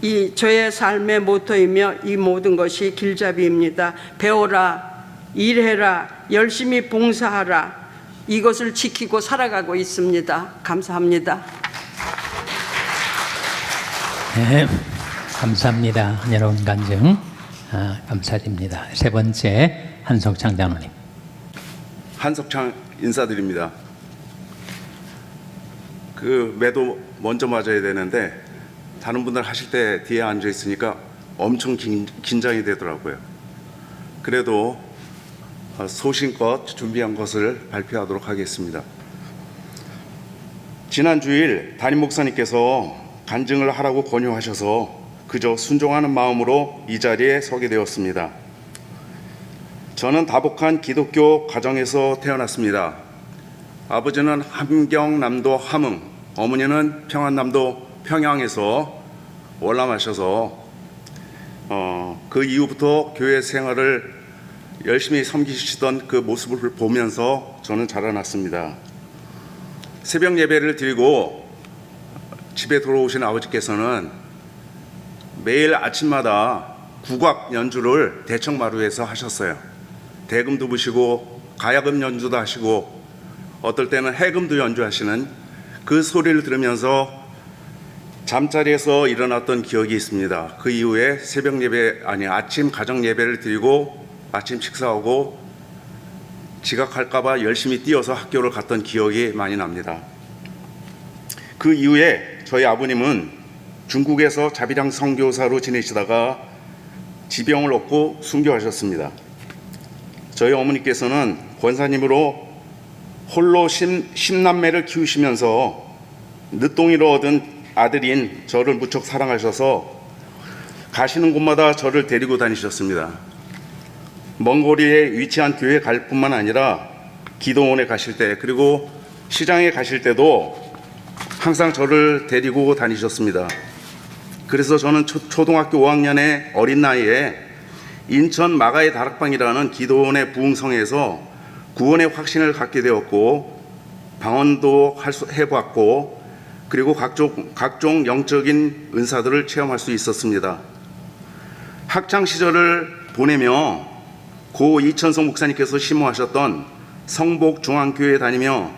이 저의 삶의 모토이며 이 모든 것이 길잡이입니다. 배워라, 일해라, 열심히 봉사하라. 이것을 지키고 살아가고 있습니다. 감사합니다. 네, 감사합니다. 여러분 간증 감사드립니다. 3번째 한석창 장로님. 한석창 인사드립니다. 그 매도 먼저 맞아야 되는데 다른 분들 하실 때 뒤에 앉아 있으니까 엄청 긴장이 되더라고요. 그래도 소신껏 준비한 것을 발표하도록 하겠습니다. 지난 주일 담임 목사님께서 간증을 하라고 권유하셔서 그저 순종하는 마음으로 이 자리에 서게 되었습니다. 저는 다복한 기독교 가정에서 태어났습니다. 아버지는 함경남도 함흥, 어머니는 평안남도 평양에서 월남하셔서 그 이후부터 교회 생활을 열심히 섬기시던 그 모습을 보면서 저는 자라났습니다. 새벽 예배를 드리고 집에 돌아오신 아버지께서는 매일 아침마다 국악 연주를 대청마루에서 하셨어요. 대금도 부시고 가야금 연주도 하시고 어떨 때는 해금도 연주하시는 그 소리를 들으면서 잠자리에서 일어났던 기억이 있습니다. 그 이후에 아침 가정 예배를 드리고 아침 식사하고 지각할까봐 열심히 뛰어서 학교를 갔던 기억이 많이 납니다. 그 이후에 저희 아버님은 중국에서 자비랑 선교사로 지내시다가 지병을 얻고 순교하셨습니다. 저희 어머니께서는 권사님으로 홀로 10남매를 키우시면서 늦둥이로 얻은 아들인 저를 무척 사랑하셔서 가시는 곳마다 저를 데리고 다니셨습니다. 먼 거리에 위치한 교회에 갈 뿐만 아니라 기도원에 가실 때 그리고 시장에 가실 때도 항상 저를 데리고 다니셨습니다. 그래서 저는 초등학교 5학년의 어린 나이에 인천 마가의 다락방이라는 기도원의 부흥성에서 구원의 확신을 갖게 되었고 방언도 해봤고 그리고 각종 영적인 은사들을 체험할 수 있었습니다. 학창 시절을 보내며 고 이천성 목사님께서 심호하셨던 성복중앙교회에 다니며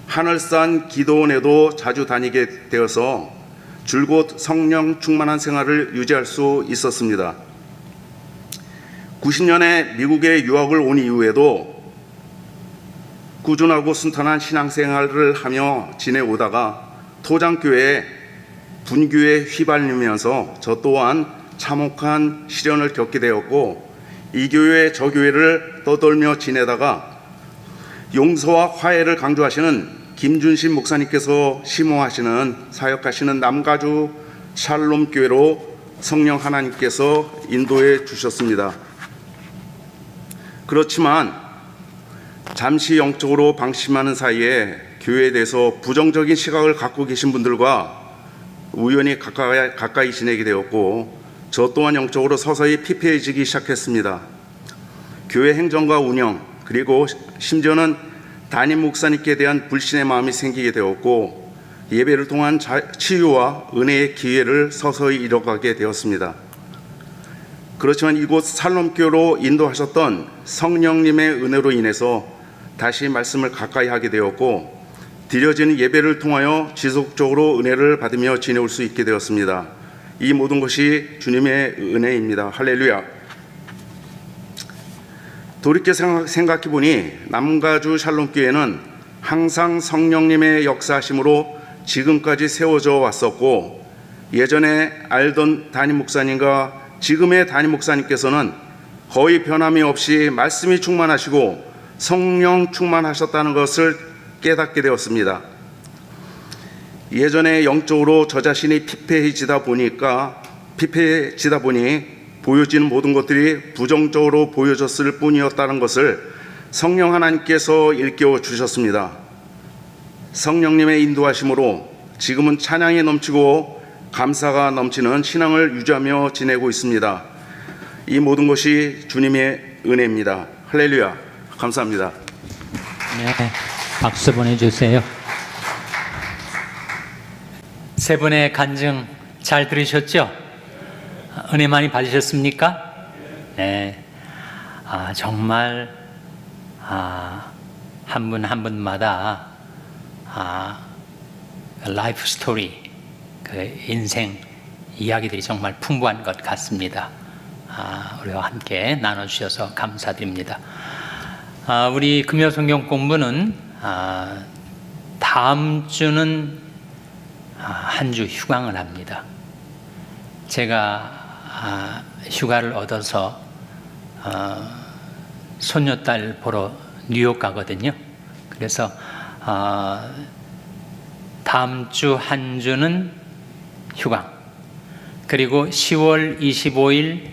하늘산 기도원에도 자주 다니게 되어서 줄곧 성령 충만한 생활을 유지할 수 있었습니다. 90년에 미국에 유학을 온 이후에도 꾸준하고 순탄한 신앙생활을 하며 지내오다가 토장교회에 분규에 휘발리면서 저 또한 참혹한 시련을 겪게 되었고, 이 교회 저 교회를 떠돌며 지내다가 용서와 화해를 강조하시는 김준신 목사님께서 심호하시는 사역하시는 남가주 샬롬 교회로 성령 하나님께서 인도해 주셨습니다. 그렇지만 잠시 영적으로 방심하는 사이에 교회에 대해서 부정적인 시각을 갖고 계신 분들과 우연히 가까이 지내게 되었고, 저 또한 영적으로 서서히 피폐해지기 시작했습니다. 교회 행정과 운영, 그리고 심지어는 담임 목사님께 대한 불신의 마음이 생기게 되었고, 예배를 통한 치유와 은혜의 기회를 서서히 잃어가게 되었습니다. 그렇지만 이곳 살롬교로 인도하셨던 성령님의 은혜로 인해서 다시 말씀을 가까이 하게 되었고, 드려지는 예배를 통하여 지속적으로 은혜를 받으며 지내올 수 있게 되었습니다. 이 모든 것이 주님의 은혜입니다. 할렐루야. 돌이켜 생각해 보니 남가주 샬롬교회는 항상 성령님의 역사하심으로 지금까지 세워져 왔었고, 예전에 알던 담임 목사님과 지금의 담임 목사님께서는 거의 변함이 없이 말씀이 충만하시고 성령 충만하셨다는 것을 깨닫게 되었습니다. 예전에 영적으로 저 자신이 피폐해지다 보니 보여지는 모든 것들이 부정적으로 보여졌을 뿐이었다는 것을 성령 하나님께서 일깨워 주셨습니다. 성령님의 인도하심으로 지금은 찬양이 넘치고 감사가 넘치는 신앙을 유지하며 지내고 있습니다. 이 모든 것이 주님의 은혜입니다. 할렐루야. 감사합니다. 네, 박수 보내주세요. 세 분의 간증 잘 들으셨죠? 은혜 많이 받으셨습니까? 네. 정말 한 분 한 분마다 라이프 스토리, 그 인생 이야기들이 정말 풍부한 것 같습니다. 우리와 함께 나눠주셔서 감사드립니다. 우리 금요성경 공부는 다음 주는 한 주 휴강을 합니다. 제가 휴가를 얻어서 손녀딸 보러 뉴욕 가거든요. 그래서 다음 주 한 주는 휴강, 그리고 10월 25일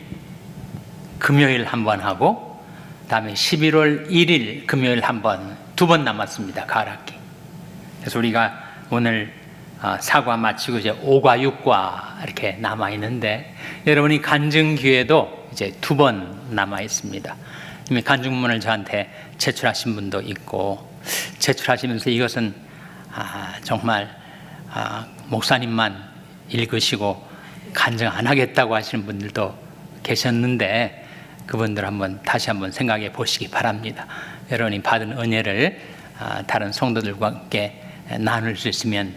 금요일 한 번 하고, 다음에 11월 1일 금요일 한 번, 두 번 남았습니다. 가을학기. 그래서 우리가 오늘 사과 마치고 이제 5과 6과 이렇게 남아 있는데, 여러분이 간증 기회도 이제 두 번 남아 있습니다. 이미 간증문을 저한테 제출하신 분도 있고, 제출하시면서 이것은 정말 목사님만 읽으시고 간증 안 하겠다고 하시는 분들도 계셨는데, 그분들 다시 한번 생각해 보시기 바랍니다. 여러분이 받은 은혜를 다른 성도들과 함께 나눌 수 있으면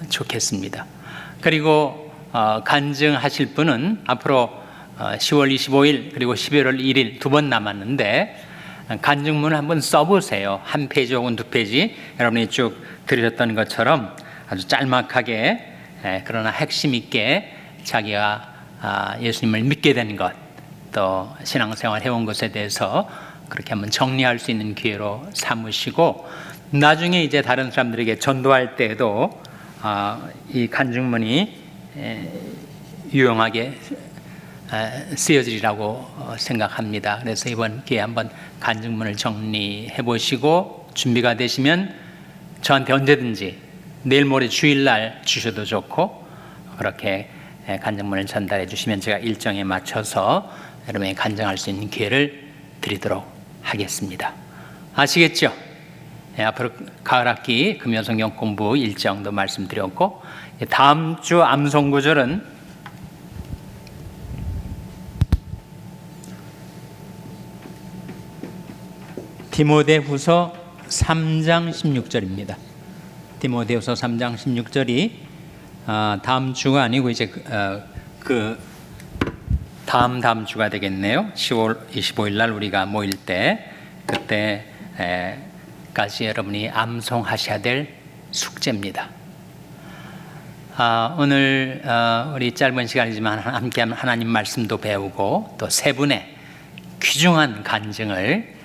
좋겠습니다. 그리고 간증하실 분은 앞으로 10월 25일 그리고 11월 1일 두 번 남았는데, 간증문을 한번 써보세요. 한 페이지 혹은 두 페이지, 여러분이 쭉 들으셨던 것처럼 아주 짤막하게, 그러나 핵심 있게 자기가 예수님을 믿게 된 것, 또 신앙생활 해온 것에 대해서 그렇게 한번 정리할 수 있는 기회로 삼으시고, 나중에 이제 다른 사람들에게 전도할 때에도 이 간증문이 유용하게 쓰여지리라고 생각합니다. 그래서 이번 기회에 한번 간증문을 정리해 보시고, 준비가 되시면 저한테 언제든지 내일 모레 주일날 주셔도 좋고, 그렇게 간증문을 전달해 주시면 제가 일정에 맞춰서 여러분이 간증할 수 있는 기회를 드리도록 하겠습니다. 아시겠죠? 앞으로 가을 학기 금요성경 공부 일정도 말씀드렸고, 다음 주 암송 구절은 디모데후서 3장 16절입니다. 디모데후서 3장 16절이 다음 주가 아니고 이제 그 다음 주가 되겠네요. 10월 25일 날 우리가 모일 때 그때까지 여러분이 암송하셔야 될 숙제입니다. 오늘 우리 짧은 시간이지만 함께 하나님 말씀도 배우고 또 세 분의 귀중한 간증을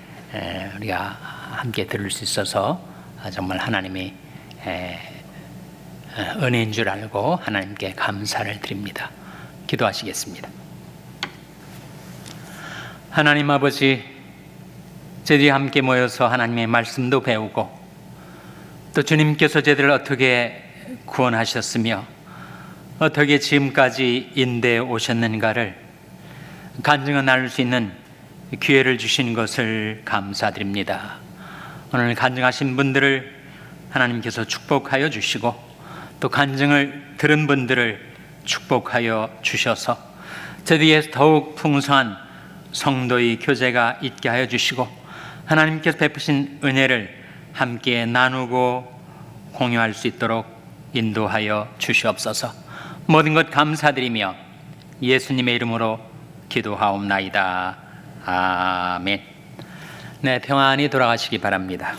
우리가 함께 들을 수 있어서 정말 하나님이 은혜인 줄 알고 하나님께 감사를 드립니다. 기도하시겠습니다. 하나님 아버지, 저희들이 함께 모여서 하나님의 말씀도 배우고 또 주님께서 저희들을 어떻게 구원하셨으며 어떻게 지금까지 인도해 오셨는가를 간증을 나눌 수 있는 기회를 주신 것을 감사드립니다. 오늘 간증하신 분들을 하나님께서 축복하여 주시고 또 간증을 들은 분들을 축복하여 주셔서 저희에게 더욱 풍성한 성도의 교제가 있게 하여 주시고 하나님께서 베푸신 은혜를 함께 나누고 공유할 수 있도록 인도하여 주시옵소서. 모든 것 감사드리며 예수님의 이름으로 기도하옵나이다. 아멘. 네, 평안히 돌아가시기 바랍니다.